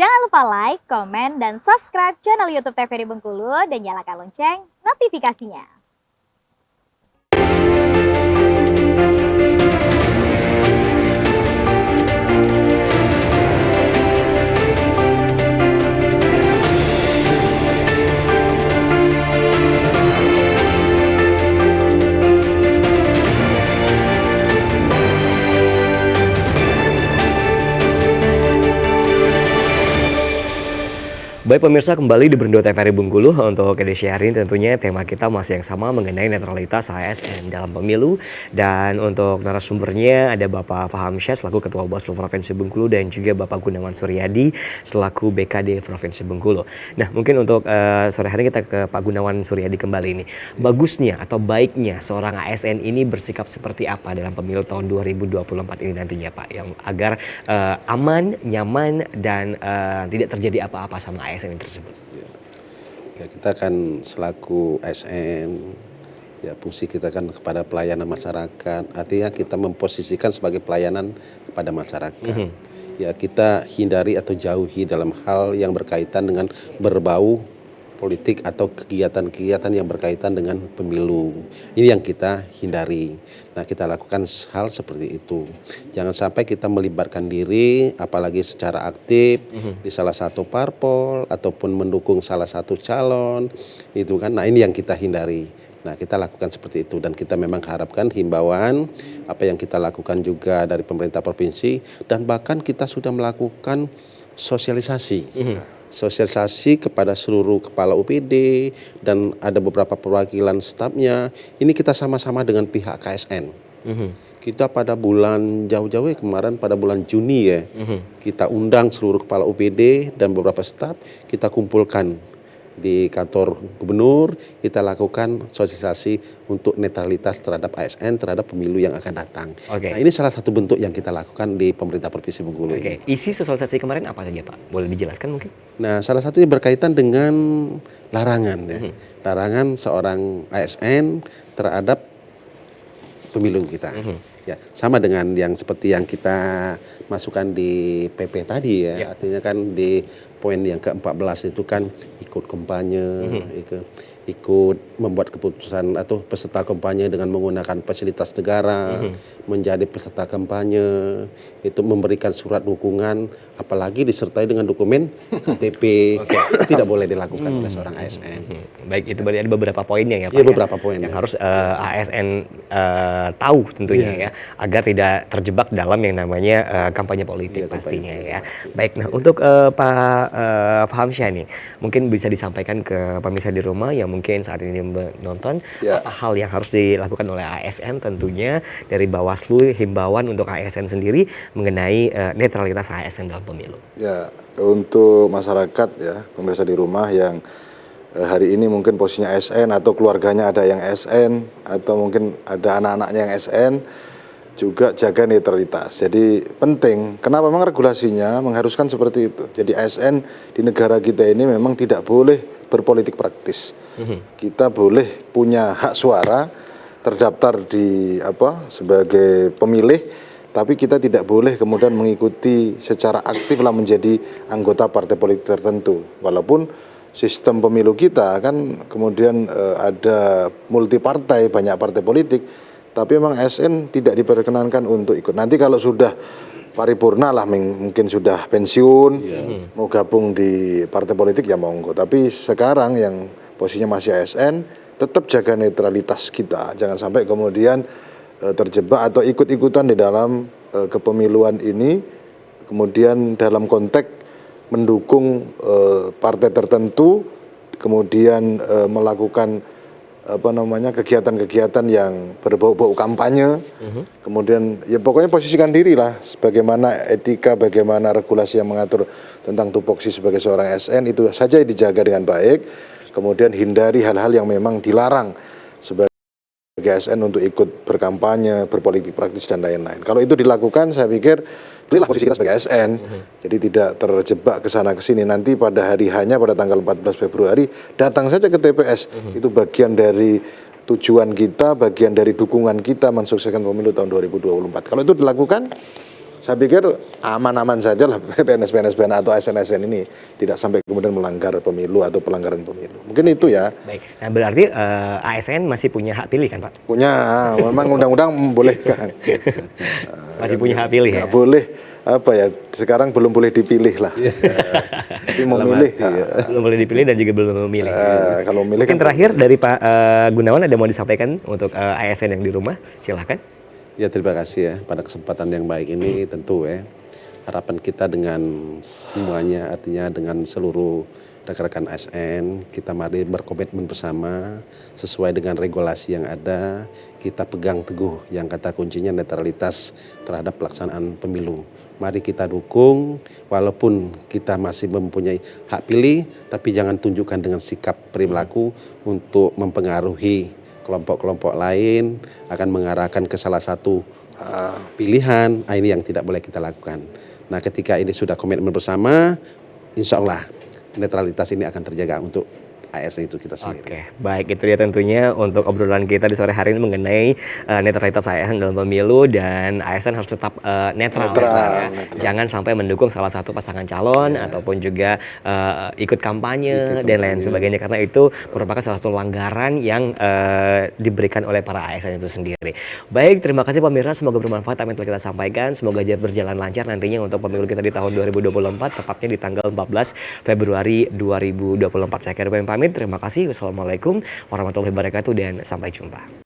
Jangan lupa like, komen, dan subscribe channel YouTube TVRI Bengkulu dan nyalakan lonceng notifikasinya. Baik pemirsa, kembali di Berndo TVRI Bengkulu untuk edisi hari ini tentunya tema kita masih yang sama mengenai netralitas ASN dalam pemilu. Dan untuk narasumbernya ada Bapak Faham Syah selaku Ketua Bawaslu Provinsi Bengkulu dan juga Bapak Gunawan Suryadi selaku BKD Provinsi Bengkulu. Nah mungkin untuk sore hari kita ke Pak Gunawan Suryadi kembali ini. Bagusnya atau baiknya seorang ASN ini bersikap seperti apa dalam pemilu tahun 2024 ini nantinya Pak, yang agar aman, nyaman dan tidak terjadi apa-apa sama ASN tersebut. Ya, kita kan selaku ASN, ya fungsi kita kan kepada pelayanan masyarakat. Artinya kita memposisikan sebagai pelayanan kepada masyarakat. Ya kita hindari atau jauhi dalam hal yang berkaitan dengan berbau politik atau kegiatan-kegiatan yang berkaitan dengan pemilu. Ini yang kita hindari. Nah, kita lakukan hal seperti itu. Jangan sampai kita melibatkan diri, apalagi secara aktif di salah satu parpol ataupun mendukung salah satu calon, itu kan. Nah, ini yang kita hindari. Nah, kita lakukan seperti itu dan kita memang harapkan himbauan apa yang kita lakukan juga dari pemerintah provinsi dan bahkan kita sudah melakukan sosialisasi. Sosialisasi kepada seluruh kepala UPD dan ada beberapa perwakilan stafnya. Ini kita sama-sama dengan pihak KSN. Kita pada bulan jauh-jauh kemarin pada bulan Juni ya, kita undang seluruh kepala UPD dan beberapa staf, kita kumpulkan di kantor gubernur, kita lakukan sosialisasi untuk netralitas terhadap ASN terhadap pemilu yang akan datang. Nah, ini salah satu bentuk yang kita lakukan di pemerintah Provinsi Bengkulu. Isi sosialisasi kemarin apa saja Pak? Boleh dijelaskan mungkin? Nah, salah satunya berkaitan dengan larangan ya. Larangan seorang ASN terhadap pemilu kita. Ya, sama dengan yang seperti yang kita masukkan di PP tadi ya. Artinya kan di poin yang ke-14 itu kan ikut kampanye, ikut membuat keputusan atau peserta kampanye dengan menggunakan fasilitas negara, menjadi peserta kampanye, itu memberikan surat dukungan, apalagi disertai dengan dokumen KTP, itu tidak boleh dilakukan oleh seorang ASN. Baik, itu berarti ada beberapa poinnya ya Pak. Iya, beberapa poin yang harus ASN tahu tentunya ya, agar tidak terjebak dalam yang namanya kampanye politik pastinya ya. Baik, nah untuk Pak Faham Syah nih, mungkin bisa disampaikan ke pemirsa di rumah yang mungkin saat ini menonton, apa hal yang harus dilakukan oleh ASN tentunya dari Bawaslu, himbauan untuk ASN sendiri mengenai netralitas ASN dalam pemilu. Ya, untuk masyarakat ya, pemirsa di rumah yang hari ini mungkin posisinya ASN atau keluarganya ada yang ASN atau mungkin ada anak-anaknya yang ASN, juga jaga netralitas. Jadi penting, kenapa memang regulasinya mengharuskan seperti itu. Jadi ASN di negara kita ini memang tidak boleh berpolitik praktis. Kita boleh punya hak suara, terdaftar di sebagai pemilih, tapi kita tidak boleh kemudian mengikuti secara aktif lah menjadi anggota partai politik tertentu. Walaupun sistem pemilu kita kan kemudian ada multi partai, banyak partai politik, tapi memang ASN tidak diperkenankan untuk ikut. Nanti kalau sudah paripurna lah, mungkin sudah pensiun, mau gabung di partai politik ya monggo. Tapi sekarang yang posisinya masih ASN, tetap jaga netralitas kita. Jangan sampai kemudian terjebak atau ikut-ikutan di dalam kepemiluan ini, kemudian dalam konteks mendukung partai tertentu, kemudian melakukan kegiatan-kegiatan yang berbau-bau kampanye, kemudian ya pokoknya posisikan diri lah sebagaimana etika, bagaimana regulasi yang mengatur tentang tupoksi sebagai seorang ASN, itu saja dijaga dengan baik, kemudian hindari hal-hal yang memang dilarang sebagai ASN untuk ikut berkampanye, berpolitik praktis dan lain-lain. Kalau itu dilakukan, saya pikir inilah posisi kita sebagai ASN, jadi tidak terjebak ke sana ke sini. Nanti pada hari hanya pada tanggal 14 Februari datang saja ke TPS. Itu bagian dari tujuan kita, bagian dari dukungan kita mensukseskan pemilu tahun 2024. Kalau itu dilakukan, Saya pikir aman-aman saja lah PNS-PNS atau ASN-ASN ini tidak sampai kemudian melanggar pemilu atau pelanggaran pemilu. Mungkin itu ya. Baik, nah berarti ASN masih punya hak pilih kan Pak? Punya, memang undang-undang membolehkan. Masih punya hak pilih ya? Nggak boleh, apa ya, sekarang belum boleh dipilih lah. Tapi memilih. Belum boleh dipilih dan juga belum memilih. Kalau memilih Mungkin kan terakhir dari Pak Gunawan ada mau disampaikan untuk ASN yang di rumah, silahkan. Ya terima kasih ya pada kesempatan yang baik ini tentu ya harapan kita dengan semuanya artinya dengan seluruh rekan-rekan ASN kita mari berkomitmen bersama sesuai dengan regulasi yang ada kita pegang teguh yang kata kuncinya netralitas terhadap pelaksanaan pemilu. Mari kita dukung walaupun kita masih mempunyai hak pilih tapi jangan tunjukkan dengan sikap perilaku untuk mempengaruhi kelompok-kelompok lain akan mengarahkan ke salah satu pilihan, ini yang tidak boleh kita lakukan. Nah ketika ini sudah komitmen bersama, insya Allah netralitas ini akan terjaga untuk ASN itu kita sendiri. Oke, baik itu dia tentunya untuk obrolan kita di sore hari ini mengenai netralitas ASN dalam pemilu dan ASN harus tetap netral. Ya. Jangan sampai mendukung salah satu pasangan calon ataupun juga ikut kampanye dan lain sebagainya karena itu merupakan salah satu pelanggaran yang diberikan oleh para ASN itu sendiri. Baik, terima kasih pemirsa, semoga bermanfaat apa yang telah kita sampaikan, semoga berjalan lancar nantinya untuk pemilu kita di tahun 2024 tepatnya di tanggal 14 Februari 2024. Saya Khairul pamit, terima kasih. Wassalamualaikum warahmatullahi wabarakatuh dan sampai jumpa.